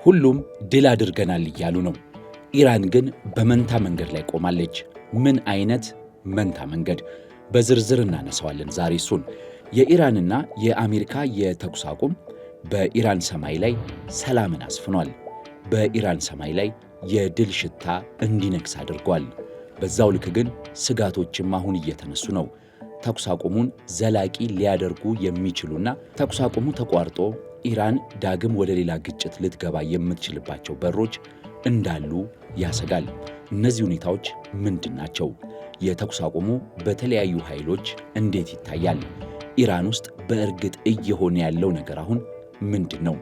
ሁሉም ድል አድርገናል እያሉ ነው። ኢራን ግን በመንታ መንገድ ላይ ቆማለች። ምን አይነት መንታ መንገድ? በዝርዝር እናነሳዋለን ዛሬ እሱን። የኢራንና የአሜሪካ የተኩስ አቁም በኢራን ሰማይ ላይ ሰላምን አስፍኗል። በኢራን ሰማይ ላይ የድል ሽታ እንዲነግስ አድርጓል። በዛው ልክ ግን ስጋቶችም አሁን እየተነሱ ነው። ተኩስ አቁሙን ዘላቂ ሊያደርጉ የሚችሉና ተኩስ አቁሙ ተቋርጦ ኢራን ዳግም ወደ ሌላ ግጭት ልትገባ የምትችልባቸው በሮች እንዳሉ ያሰጋል። እነዚህ ሁኔታዎች ምንድን ናቸው? የተኩስ አቁሙ በተለያዩ ኃይሎች እንዴት ይታያል? ኢራን ውስጥ በእርግጥ እየሆነ ያለው ነገር አሁን ምንድን ነው?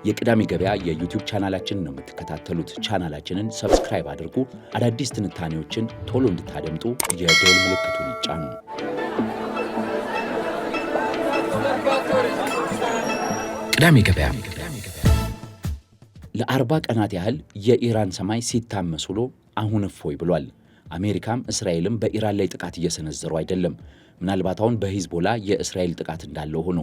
የቅዳሜ ገበያ የዩቲዩብ ቻናላችንን ነው የምትከታተሉት። ቻናላችንን ሰብስክራይብ አድርጉ። አዳዲስ ትንታኔዎችን ቶሎ እንድታደምጡ የደወል ምልክቱን ይጫኑ። ቅዳሜ ገበያ። ለ40 ቀናት ያህል የኢራን ሰማይ ሲታመስ ውሎ አሁን እፎይ ብሏል። አሜሪካም እስራኤልም በኢራን ላይ ጥቃት እየሰነዘሩ አይደለም። ምናልባት አሁን በሂዝቦላ የእስራኤል ጥቃት እንዳለው ሆኖ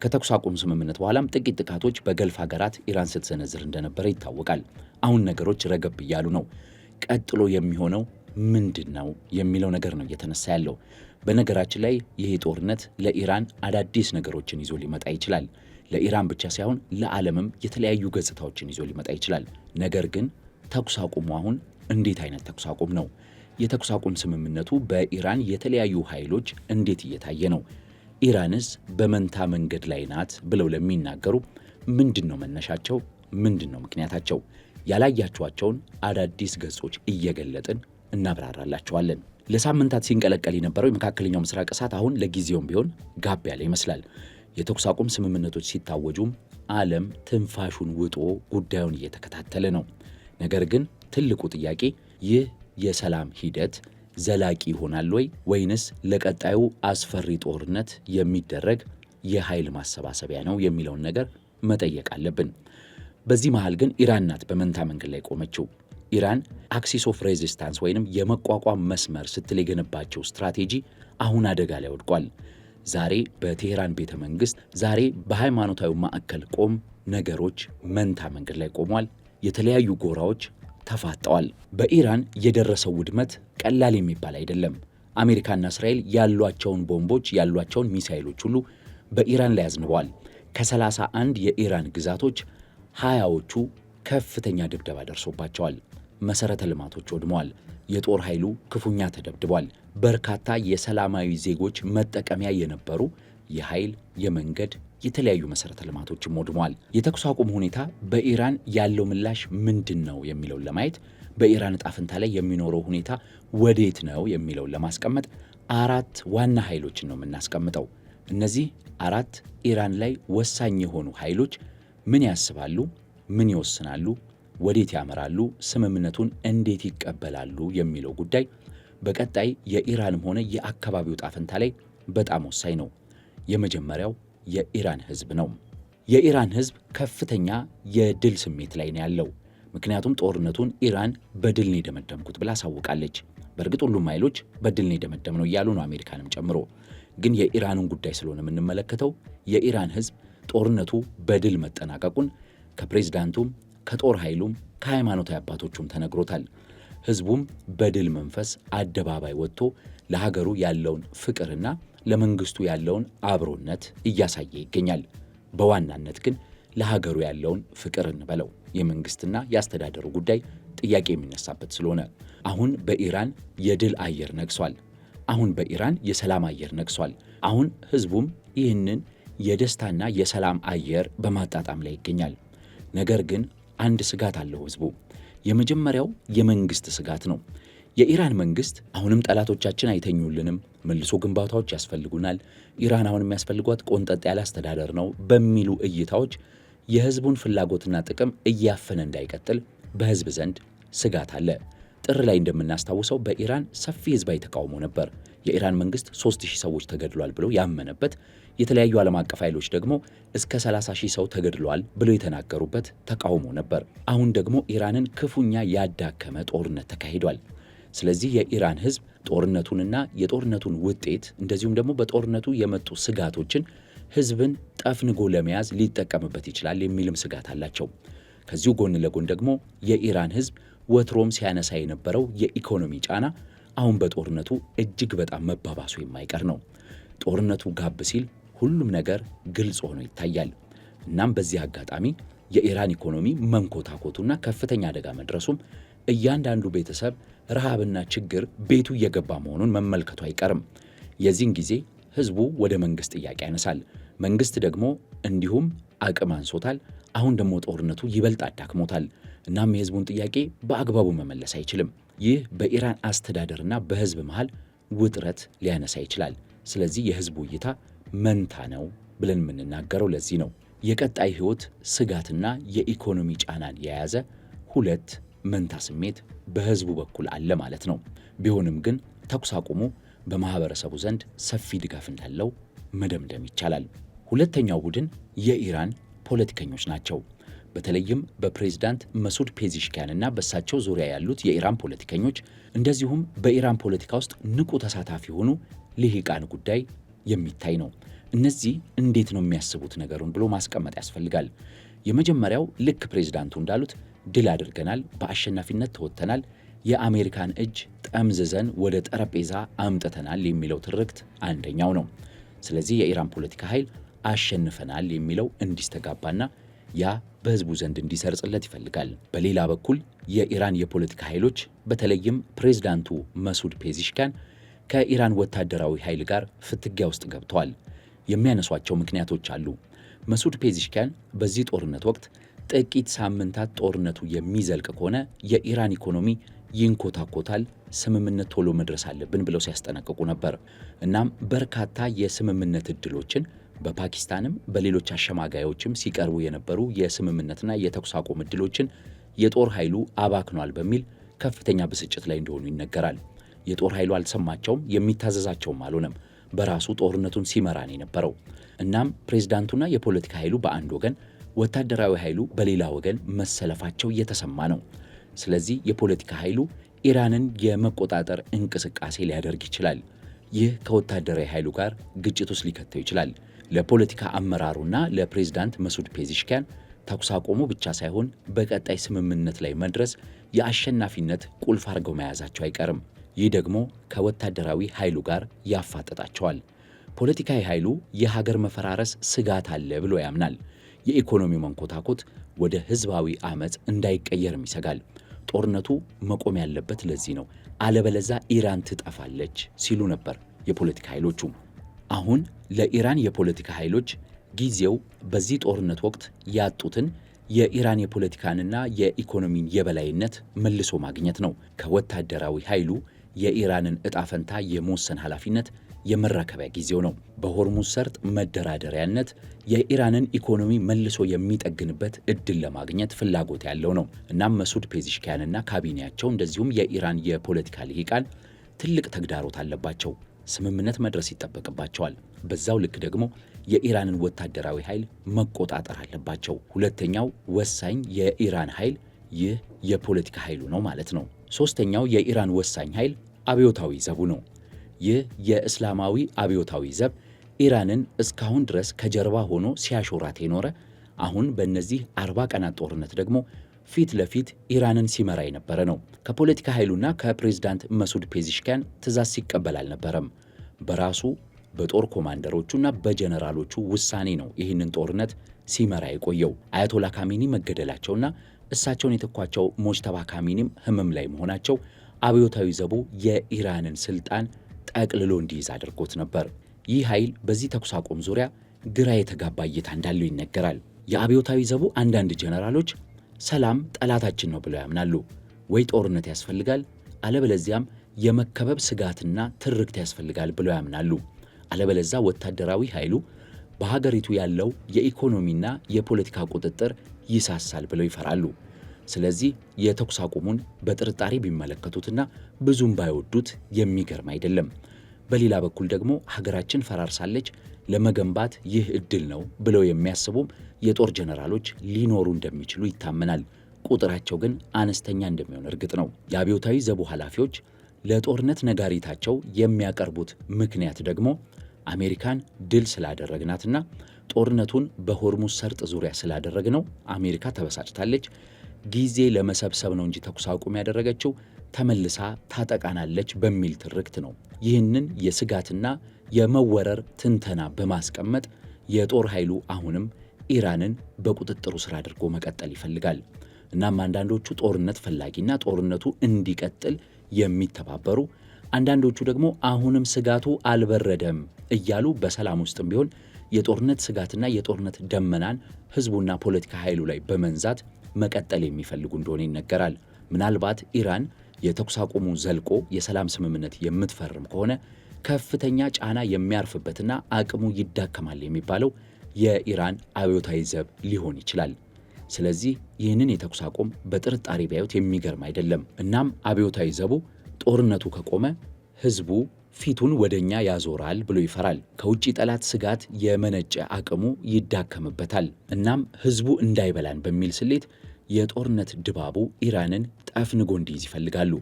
ከተኩስ አቁም ስምምነት በኋላም ጥቂት ጥቃቶች በገልፍ ሀገራት ኢራን ስትሰነዝር እንደነበረ ይታወቃል። አሁን ነገሮች ረገብ እያሉ ነው። ቀጥሎ የሚሆነው ምንድን ነው የሚለው ነገር ነው እየተነሳ ያለው። በነገራችን ላይ ይሄ ጦርነት ለኢራን አዳዲስ ነገሮችን ይዞ ሊመጣ ይችላል። ለኢራን ብቻ ሳይሆን ለዓለምም የተለያዩ ገጽታዎችን ይዞ ሊመጣ ይችላል። ነገር ግን ተኩስ አቁሙ አሁን እንዴት አይነት ተኩስ አቁም ነው? የተኩስ አቁም ስምምነቱ በኢራን የተለያዩ ኃይሎች እንዴት እየታየ ነው? ኢራንስ በመንታ መንገድ ላይ ናት ብለው ለሚናገሩ ምንድን ነው መነሻቸው? ምንድን ነው ምክንያታቸው? ያላያችኋቸውን አዳዲስ ገጾች እየገለጥን እናብራራላችኋለን። ለሳምንታት ሲንቀለቀል የነበረው የመካከለኛው ምስራቅ እሳት አሁን ለጊዜውም ቢሆን ጋብ ያለ ይመስላል። የተኩስ አቁም ስምምነቶች ሲታወጁም ዓለም ትንፋሹን ውጦ ጉዳዩን እየተከታተለ ነው። ነገር ግን ትልቁ ጥያቄ ይህ የሰላም ሂደት ዘላቂ ይሆናል ወይ ወይንስ ለቀጣዩ አስፈሪ ጦርነት የሚደረግ የኃይል ማሰባሰቢያ ነው የሚለውን ነገር መጠየቅ አለብን። በዚህ መሃል ግን ኢራን ናት በመንታ መንገድ ላይ ቆመችው። ኢራን አክሲስ ኦፍ ሬዚስታንስ ወይንም የመቋቋም መስመር ስትል የገነባቸው ስትራቴጂ አሁን አደጋ ላይ ወድቋል። ዛሬ በቴሄራን ቤተ መንግስት፣ ዛሬ በሃይማኖታዊ ማዕከል ቆም ነገሮች መንታ መንገድ ላይ ቆሟል። የተለያዩ ጎራዎች ተፋጠዋል። በኢራን የደረሰው ውድመት ቀላል የሚባል አይደለም። አሜሪካና እስራኤል ያሏቸውን ቦምቦች ያሏቸውን ሚሳኤሎች ሁሉ በኢራን ላይ አዝንበዋል። ከ31 የኢራን ግዛቶች 20ዎቹ ከፍተኛ ድብደባ ደርሶባቸዋል። መሰረተ ልማቶች ወድመዋል። የጦር ኃይሉ ክፉኛ ተደብድቧል። በርካታ የሰላማዊ ዜጎች መጠቀሚያ የነበሩ የኃይል፣ የመንገድ፣ የተለያዩ መሰረተ ልማቶችም ወድመዋል። የተኩስ አቁም ሁኔታ በኢራን ያለው ምላሽ ምንድን ነው የሚለውን ለማየት በኢራን ዕጣ ፈንታ ላይ የሚኖረው ሁኔታ ወዴት ነው የሚለውን ለማስቀመጥ 4 ዋና ኃይሎችን ነው የምናስቀምጠው። እነዚህ 4 ኢራን ላይ ወሳኝ የሆኑ ኃይሎች ምን ያስባሉ? ምን ይወስናሉ? ወዴት ያመራሉ? ስምምነቱን እንዴት ይቀበላሉ? የሚለው ጉዳይ በቀጣይ የኢራንም ሆነ የአካባቢው ዕጣ ፈንታ ላይ በጣም ወሳኝ ነው። የመጀመሪያው የኢራን ሕዝብ ነው። የኢራን ሕዝብ ከፍተኛ የድል ስሜት ላይ ነው ያለው። ምክንያቱም ጦርነቱን ኢራን በድል ነው የደመደምኩት ብላ አሳውቃለች። በእርግጥ ሁሉም ኃይሎች በድል ነው የደመደምነው እያሉ ነው፣ አሜሪካንም ጨምሮ። ግን የኢራኑን ጉዳይ ስለሆነ የምንመለከተው የኢራን ሕዝብ ጦርነቱ በድል መጠናቀቁን ከፕሬዝዳንቱም ከጦር ኃይሉም ከሃይማኖታዊ አባቶቹም ተነግሮታል። ሕዝቡም በድል መንፈስ አደባባይ ወጥቶ ለሀገሩ ያለውን ፍቅርና ለመንግስቱ ያለውን አብሮነት እያሳየ ይገኛል። በዋናነት ግን ለሀገሩ ያለውን ፍቅር እንበለው የመንግስትና የአስተዳደሩ ጉዳይ ጥያቄ የሚነሳበት ስለሆነ አሁን በኢራን የድል አየር ነግሷል። አሁን በኢራን የሰላም አየር ነግሷል። አሁን ሕዝቡም ይህንን የደስታና የሰላም አየር በማጣጣም ላይ ይገኛል። ነገር ግን አንድ ስጋት አለው ሕዝቡ። የመጀመሪያው የመንግስት ስጋት ነው። የኢራን መንግስት አሁንም ጠላቶቻችን አይተኙልንም፣ መልሶ ግንባታዎች ያስፈልጉናል፣ ኢራን አሁን የሚያስፈልጓት ቆንጠጥ ያለ አስተዳደር ነው በሚሉ እይታዎች የህዝቡን ፍላጎትና ጥቅም እያፈነ እንዳይቀጥል በህዝብ ዘንድ ስጋት አለ። ጥር ላይ እንደምናስታውሰው በኢራን ሰፊ ህዝባዊ ተቃውሞ ነበር። የኢራን መንግስት 3000 ሰዎች ተገድሏል ብሎ ያመነበት፣ የተለያዩ ዓለም አቀፍ ኃይሎች ደግሞ እስከ 30,000 ሰው ተገድሏል ብለው የተናገሩበት ተቃውሞ ነበር። አሁን ደግሞ ኢራንን ክፉኛ ያዳከመ ጦርነት ተካሂዷል። ስለዚህ የኢራን ህዝብ ጦርነቱንና የጦርነቱን ውጤት እንደዚሁም ደግሞ በጦርነቱ የመጡ ስጋቶችን ህዝብን ጠፍንጎ ለመያዝ ሊጠቀምበት ይችላል የሚልም ስጋት አላቸው። ከዚሁ ጎን ለጎን ደግሞ የኢራን ሕዝብ ወትሮም ሲያነሳ የነበረው የኢኮኖሚ ጫና አሁን በጦርነቱ እጅግ በጣም መባባሱ የማይቀር ነው። ጦርነቱ ጋብ ሲል ሁሉም ነገር ግልጽ ሆኖ ይታያል። እናም በዚህ አጋጣሚ የኢራን ኢኮኖሚ መንኮታኮቱና ከፍተኛ አደጋ መድረሱም እያንዳንዱ ቤተሰብ ረሃብና ችግር ቤቱ እየገባ መሆኑን መመልከቱ አይቀርም። የዚህን ጊዜ ህዝቡ ወደ መንግስት ጥያቄ ያነሳል። መንግስት ደግሞ እንዲሁም አቅም አንሶታል። አሁን ደግሞ ጦርነቱ ይበልጥ አዳክሞታል። እናም የህዝቡን ጥያቄ በአግባቡ መመለስ አይችልም። ይህ በኢራን አስተዳደርና በህዝብ መሃል ውጥረት ሊያነሳ ይችላል። ስለዚህ የህዝቡ እይታ መንታ ነው ብለን የምንናገረው ለዚህ ነው። የቀጣይ ህይወት ስጋትና የኢኮኖሚ ጫናን የያዘ ሁለት መንታ ስሜት በህዝቡ በኩል አለ ማለት ነው። ቢሆንም ግን ተኩስ አቁሙ በማህበረሰቡ ዘንድ ሰፊ ድጋፍ እንዳለው መደምደም ይቻላል። ሁለተኛው ቡድን የኢራን ፖለቲከኞች ናቸው። በተለይም በፕሬዝዳንት መሱድ ፔዚሽኪያንና በእሳቸው ዙሪያ ያሉት የኢራን ፖለቲከኞች እንደዚሁም በኢራን ፖለቲካ ውስጥ ንቁ ተሳታፊ የሆኑ ልሂቃን ጉዳይ የሚታይ ነው። እነዚህ እንዴት ነው የሚያስቡት ነገሩን ብሎ ማስቀመጥ ያስፈልጋል። የመጀመሪያው ልክ ፕሬዝዳንቱ እንዳሉት ድል አድርገናል፣ በአሸናፊነት ተወጥተናል፣ የአሜሪካን እጅ ጠምዝዘን ወደ ጠረጴዛ አምጥተናል የሚለው ትርክት አንደኛው ነው። ስለዚህ የኢራን ፖለቲካ ኃይል አሸንፈናል የሚለው እንዲስተጋባና ያ በህዝቡ ዘንድ እንዲሰርጽለት ይፈልጋል። በሌላ በኩል የኢራን የፖለቲካ ኃይሎች በተለይም ፕሬዝዳንቱ መሱድ ፔዚሽኪያን ከኢራን ወታደራዊ ኃይል ጋር ፍትጊያ ውስጥ ገብተዋል። የሚያነሷቸው ምክንያቶች አሉ። መሱድ ፔዚሽኪያን በዚህ ጦርነት ወቅት ጥቂት ሳምንታት ጦርነቱ የሚዘልቅ ከሆነ የኢራን ኢኮኖሚ ይንኮታኮታል፣ ስምምነት ቶሎ መድረስ አለብን ብለው ሲያስጠነቅቁ ነበር። እናም በርካታ የስምምነት እድሎችን በፓኪስታንም በሌሎች አሸማጋዮችም ሲቀርቡ የነበሩ የስምምነትና የተኩስ አቁም እድሎችን የጦር ኃይሉ አባክኗል በሚል ከፍተኛ ብስጭት ላይ እንደሆኑ ይነገራል። የጦር ኃይሉ አልሰማቸውም፣ የሚታዘዛቸውም አልሆነም። በራሱ ጦርነቱን ሲመራ ነው የነበረው። እናም ፕሬዝዳንቱና የፖለቲካ ኃይሉ በአንድ ወገን፣ ወታደራዊ ኃይሉ በሌላ ወገን መሰለፋቸው እየተሰማ ነው። ስለዚህ የፖለቲካ ኃይሉ ኢራንን የመቆጣጠር እንቅስቃሴ ሊያደርግ ይችላል። ይህ ከወታደራዊ ኃይሉ ጋር ግጭት ውስጥ ሊከተው ይችላል። ለፖለቲካ አመራሩና ለፕሬዝዳንት መሱድ ፔዚሽኪያን ተኩስ አቁሙ ብቻ ሳይሆን በቀጣይ ስምምነት ላይ መድረስ የአሸናፊነት ቁልፍ አድርገው መያዛቸው አይቀርም። ይህ ደግሞ ከወታደራዊ ኃይሉ ጋር ያፋጠጣቸዋል። ፖለቲካዊ ኃይሉ የሀገር መፈራረስ ስጋት አለ ብሎ ያምናል። የኢኮኖሚ መንኮታኮት ወደ ህዝባዊ አመፅ እንዳይቀየርም ይሰጋል። ጦርነቱ መቆም ያለበት ለዚህ ነው፣ አለበለዛ ኢራን ትጠፋለች ሲሉ ነበር የፖለቲካ ኃይሎቹ። አሁን ለኢራን የፖለቲካ ኃይሎች ጊዜው በዚህ ጦርነት ወቅት ያጡትን የኢራን የፖለቲካንና የኢኮኖሚን የበላይነት መልሶ ማግኘት ነው። ከወታደራዊ ኃይሉ የኢራንን ዕጣ ፈንታ የመወሰን ኃላፊነት የመረከቢያ ጊዜው ነው። በሆርሙዝ ሰርጥ መደራደሪያነት የኢራንን ኢኮኖሚ መልሶ የሚጠግንበት እድል ለማግኘት ፍላጎት ያለው ነው። እናም መሱድ ፔዚሽኪያንና ካቢኔያቸው እንደዚሁም የኢራን የፖለቲካ ልሂቃን ትልቅ ተግዳሮት አለባቸው። ስምምነት መድረስ ይጠበቅባቸዋል። በዛው ልክ ደግሞ የኢራንን ወታደራዊ ኃይል መቆጣጠር አለባቸው። ሁለተኛው ወሳኝ የኢራን ኃይል ይህ የፖለቲካ ኃይሉ ነው ማለት ነው። ሶስተኛው የኢራን ወሳኝ ኃይል አብዮታዊ ዘቡ ነው። ይህ የእስላማዊ አብዮታዊ ዘብ ኢራንን እስካሁን ድረስ ከጀርባ ሆኖ ሲያሾራት የኖረ አሁን በእነዚህ 40 ቀናት ጦርነት ደግሞ ፊት ለፊት ኢራንን ሲመራ የነበረ ነው። ከፖለቲካ ኃይሉና ከፕሬዝዳንት መሱድ ፔዚሽኪያን ትእዛዝ ሲቀበል አልነበረም። በራሱ በጦር ኮማንደሮቹና በጀነራሎቹ ውሳኔ ነው ይህንን ጦርነት ሲመራ የቆየው። አያቶላ ካሚኒ መገደላቸውና እሳቸውን የተኳቸው ሞጅተባ ካሚኒም ህመም ላይ መሆናቸው አብዮታዊ ዘቡ የኢራንን ስልጣን ጠቅልሎ እንዲይዝ አድርጎት ነበር። ይህ ኃይል በዚህ ተኩስ አቁም ዙሪያ ግራ የተጋባ እይታ እንዳለው ይነገራል። የአብዮታዊ ዘቡ አንዳንድ ጀነራሎች ሰላም ጠላታችን ነው ብለው ያምናሉ። ወይ ጦርነት ያስፈልጋል፣ አለበለዚያም የመከበብ ስጋትና ትርክት ያስፈልጋል ብለው ያምናሉ። አለበለዚያ ወታደራዊ ኃይሉ በሀገሪቱ ያለው የኢኮኖሚና የፖለቲካ ቁጥጥር ይሳሳል ብለው ይፈራሉ። ስለዚህ የተኩስ አቁሙን በጥርጣሬ ቢመለከቱትና ብዙም ባይወዱት የሚገርም አይደለም። በሌላ በኩል ደግሞ ሀገራችን ፈራርሳለች፣ ለመገንባት ይህ እድል ነው ብለው የሚያስቡም የጦር ጀነራሎች ሊኖሩ እንደሚችሉ ይታመናል። ቁጥራቸው ግን አነስተኛ እንደሚሆን እርግጥ ነው። የአብዮታዊ ዘቡ ኃላፊዎች ለጦርነት ነጋሪታቸው የሚያቀርቡት ምክንያት ደግሞ አሜሪካን ድል ስላደረግናትና ጦርነቱን በሆርሙዝ ሰርጥ ዙሪያ ስላደረግነው አሜሪካ ተበሳጭታለች፣ ጊዜ ለመሰብሰብ ነው እንጂ ተኩስ አቁም ያደረገችው ተመልሳ ታጠቃናለች በሚል ትርክት ነው። ይህንን የስጋትና የመወረር ትንተና በማስቀመጥ የጦር ኃይሉ አሁንም ኢራንን በቁጥጥሩ ስር አድርጎ መቀጠል ይፈልጋል። እናም አንዳንዶቹ ጦርነት ፈላጊና ጦርነቱ እንዲቀጥል የሚተባበሩ፣ አንዳንዶቹ ደግሞ አሁንም ስጋቱ አልበረደም እያሉ በሰላም ውስጥም ቢሆን የጦርነት ስጋትና የጦርነት ደመናን ህዝቡና ፖለቲካ ኃይሉ ላይ በመንዛት መቀጠል የሚፈልጉ እንደሆነ ይነገራል። ምናልባት ኢራን የተኩስ አቁሙ ዘልቆ የሰላም ስምምነት የምትፈርም ከሆነ ከፍተኛ ጫና የሚያርፍበትና አቅሙ ይዳከማል የሚባለው የኢራን አብዮታዊ ዘብ ሊሆን ይችላል። ስለዚህ ይህንን የተኩስ አቁም በጥርጣሬ ቢያዩት የሚገርም አይደለም። እናም አብዮታዊ ዘቡ ጦርነቱ ከቆመ ህዝቡ ፊቱን ወደኛ ያዞራል ብሎ ይፈራል። ከውጭ ጠላት ስጋት የመነጨ አቅሙ ይዳከምበታል። እናም ህዝቡ እንዳይበላን በሚል ስሌት የጦርነት ድባቡ ኢራንን ጠፍንጎ እንዲይዝ ይፈልጋሉ።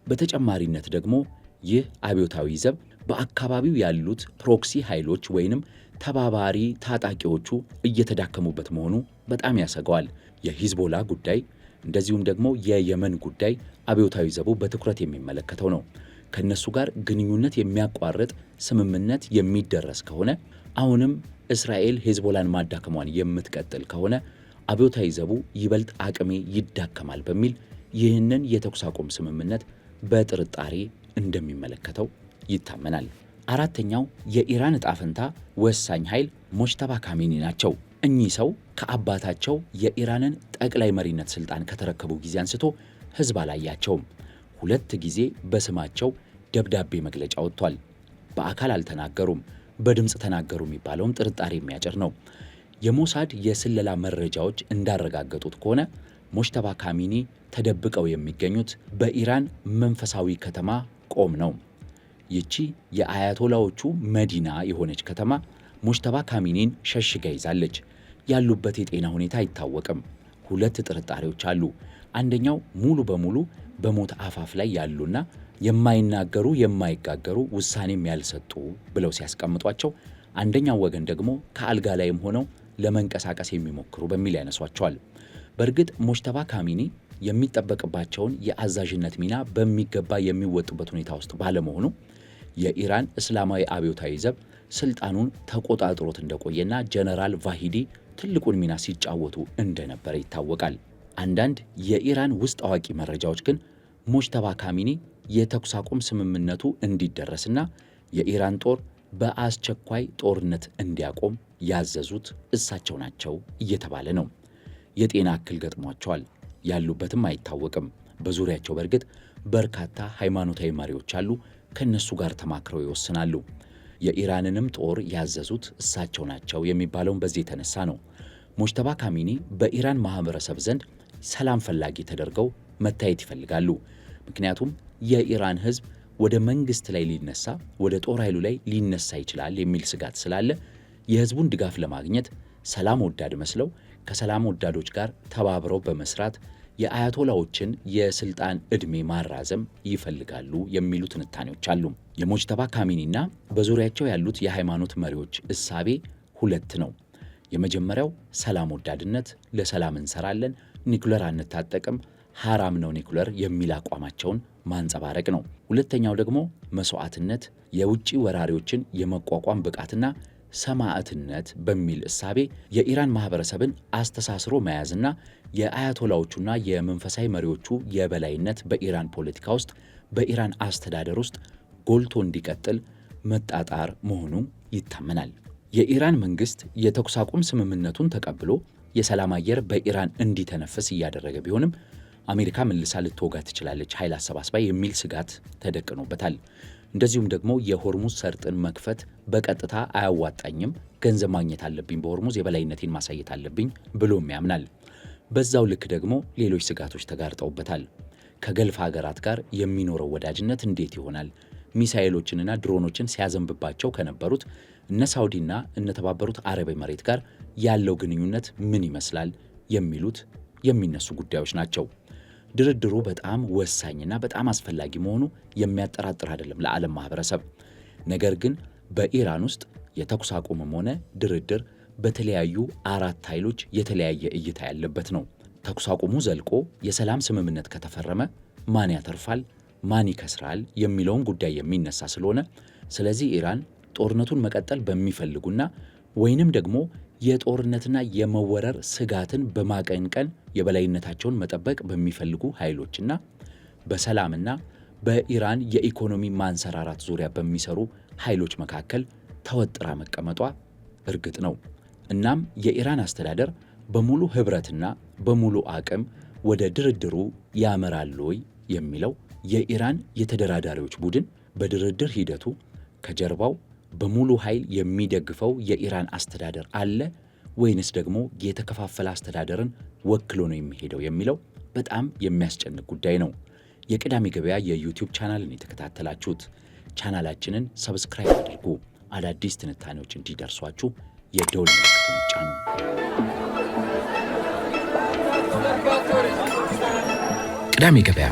በተጨማሪነት ደግሞ ይህ አብዮታዊ ዘብ በአካባቢው ያሉት ፕሮክሲ ኃይሎች ወይንም ተባባሪ ታጣቂዎቹ እየተዳከሙበት መሆኑ በጣም ያሰገዋል። የሂዝቦላ ጉዳይ እንደዚሁም ደግሞ የየመን ጉዳይ አብዮታዊ ዘቡ በትኩረት የሚመለከተው ነው። ከነሱ ጋር ግንኙነት የሚያቋርጥ ስምምነት የሚደረስ ከሆነ አሁንም እስራኤል ሂዝቦላን ማዳከሟን የምትቀጥል ከሆነ አብዮታዊ ዘቡ ይበልጥ አቅሜ ይዳከማል በሚል ይህንን የተኩስ አቁም ስምምነት በጥርጣሬ እንደሚመለከተው ይታመናል። አራተኛው የኢራን ዕጣ ፈንታ ወሳኝ ኃይል ሞጅተባ ካሚኒ ናቸው። እኚህ ሰው ከአባታቸው የኢራንን ጠቅላይ መሪነት ስልጣን ከተረከቡ ጊዜ አንስቶ ህዝብ አላያቸውም። 2 ጊዜ በስማቸው ደብዳቤ መግለጫ ወጥቷል። በአካል አልተናገሩም። በድምፅ ተናገሩ የሚባለውም ጥርጣሬ የሚያጭር ነው። የሞሳድ የስለላ መረጃዎች እንዳረጋገጡት ከሆነ ሞጅተባ ካሚኒ ተደብቀው የሚገኙት በኢራን መንፈሳዊ ከተማ ቆም ነው። ይቺ የአያቶላዎቹ መዲና የሆነች ከተማ ሞጅተባ ካሚኒን ሸሽጋ ይዛለች። ያሉበት የጤና ሁኔታ አይታወቅም። 2 ጥርጣሬዎች አሉ። አንደኛው ሙሉ በሙሉ በሞት አፋፍ ላይ ያሉና የማይናገሩ የማይጋገሩ ውሳኔም ያልሰጡ ብለው ሲያስቀምጧቸው፣ አንደኛው ወገን ደግሞ ከአልጋ ላይም ሆነው ለመንቀሳቀስ የሚሞክሩ በሚል ያነሷቸዋል። በእርግጥ ሞጅተባ ካሚኒ የሚጠበቅባቸውን የአዛዥነት ሚና በሚገባ የሚወጡበት ሁኔታ ውስጥ ባለመሆኑ የኢራን እስላማዊ አብዮታዊ ዘብ ስልጣኑን ተቆጣጥሮት እንደቆየና ጀነራል ቫሂዲ ትልቁን ሚና ሲጫወቱ እንደነበረ ይታወቃል። አንዳንድ የኢራን ውስጥ አዋቂ መረጃዎች ግን ሞጅተባ ካሚኒ የተኩስ አቁም ስምምነቱ እንዲደረስና የኢራን ጦር በአስቸኳይ ጦርነት እንዲያቆም ያዘዙት እሳቸው ናቸው እየተባለ ነው። የጤና እክል ገጥሟቸዋል። ያሉበትም አይታወቅም። በዙሪያቸው በእርግጥ በርካታ ሃይማኖታዊ መሪዎች አሉ። ከነሱ ጋር ተማክረው ይወስናሉ። የኢራንንም ጦር ያዘዙት እሳቸው ናቸው የሚባለውን በዚህ የተነሳ ነው። ሞጅተባ ካሚኒ በኢራን ማህበረሰብ ዘንድ ሰላም ፈላጊ ተደርገው መታየት ይፈልጋሉ። ምክንያቱም የኢራን ህዝብ ወደ መንግስት ላይ ሊነሳ፣ ወደ ጦር ኃይሉ ላይ ሊነሳ ይችላል የሚል ስጋት ስላለ የህዝቡን ድጋፍ ለማግኘት ሰላም ወዳድ መስለው ከሰላም ወዳዶች ጋር ተባብረው በመስራት የአያቶላዎችን የስልጣን ዕድሜ ማራዘም ይፈልጋሉ የሚሉ ትንታኔዎች አሉ። የሞጅተባ ካሚኒና በዙሪያቸው ያሉት የሃይማኖት መሪዎች እሳቤ 2 ነው። የመጀመሪያው ሰላም ወዳድነት፣ ለሰላም እንሰራለን፣ ኒኩለር አንታጠቅም፣ ሐራም ነው ኒኩለር የሚል አቋማቸውን ማንጸባረቅ ነው። ሁለተኛው ደግሞ መስዋዕትነት፣ የውጭ ወራሪዎችን የመቋቋም ብቃትና ሰማዕትነት በሚል እሳቤ የኢራን ማህበረሰብን አስተሳስሮ መያዝና የአያቶላዎቹና የመንፈሳዊ መሪዎቹ የበላይነት በኢራን ፖለቲካ ውስጥ በኢራን አስተዳደር ውስጥ ጎልቶ እንዲቀጥል መጣጣር መሆኑ ይታመናል። የኢራን መንግስት የተኩስ አቁም ስምምነቱን ተቀብሎ የሰላም አየር በኢራን እንዲተነፍስ እያደረገ ቢሆንም አሜሪካ መልሳ ልትወጋ ትችላለች ኃይል አሰባስባ የሚል ስጋት ተደቅኖበታል። እንደዚሁም ደግሞ የሆርሙዝ ሰርጥን መክፈት በቀጥታ አያዋጣኝም፣ ገንዘብ ማግኘት አለብኝ፣ በሆርሙዝ የበላይነቴን ማሳየት አለብኝ ብሎም ያምናል። በዛው ልክ ደግሞ ሌሎች ስጋቶች ተጋርጠውበታል። ከገልፍ ሀገራት ጋር የሚኖረው ወዳጅነት እንዴት ይሆናል? ሚሳኤሎችንና ድሮኖችን ሲያዘንብባቸው ከነበሩት እነ ሳውዲና እነ ተባበሩት አረብ ኤሚሬት ጋር ያለው ግንኙነት ምን ይመስላል? የሚሉት የሚነሱ ጉዳዮች ናቸው። ድርድሩ በጣም ወሳኝና በጣም አስፈላጊ መሆኑ የሚያጠራጥር አይደለም ለዓለም ማህበረሰብ። ነገር ግን በኢራን ውስጥ የተኩስ አቁምም ሆነ ድርድር በተለያዩ 4 ኃይሎች የተለያየ እይታ ያለበት ነው። ተኩስ አቁሙ ዘልቆ የሰላም ስምምነት ከተፈረመ ማን ያተርፋል፣ ማን ይከስራል የሚለውን ጉዳይ የሚነሳ ስለሆነ ስለዚህ ኢራን ጦርነቱን መቀጠል በሚፈልጉና ወይንም ደግሞ የጦርነትና የመወረር ስጋትን በማቀንቀን የበላይነታቸውን መጠበቅ በሚፈልጉ ኃይሎችና በሰላምና በኢራን የኢኮኖሚ ማንሰራራት ዙሪያ በሚሰሩ ኃይሎች መካከል ተወጥራ መቀመጧ እርግጥ ነው። እናም የኢራን አስተዳደር በሙሉ ህብረትና በሙሉ አቅም ወደ ድርድሩ ያመራል ወይ የሚለው የኢራን የተደራዳሪዎች ቡድን በድርድር ሂደቱ ከጀርባው በሙሉ ኃይል የሚደግፈው የኢራን አስተዳደር አለ ወይንስ ደግሞ የተከፋፈለ አስተዳደርን ወክሎ ነው የሚሄደው የሚለው በጣም የሚያስጨንቅ ጉዳይ ነው። የቅዳሜ ገበያ የዩቲዩብ ቻናልን የተከታተላችሁት፣ ቻናላችንን ሰብስክራይብ አድርጉ። አዳዲስ ትንታኔዎች እንዲደርሷችሁ የደወል ምልክቱን ጫኑ። ቅዳሜ ገበያ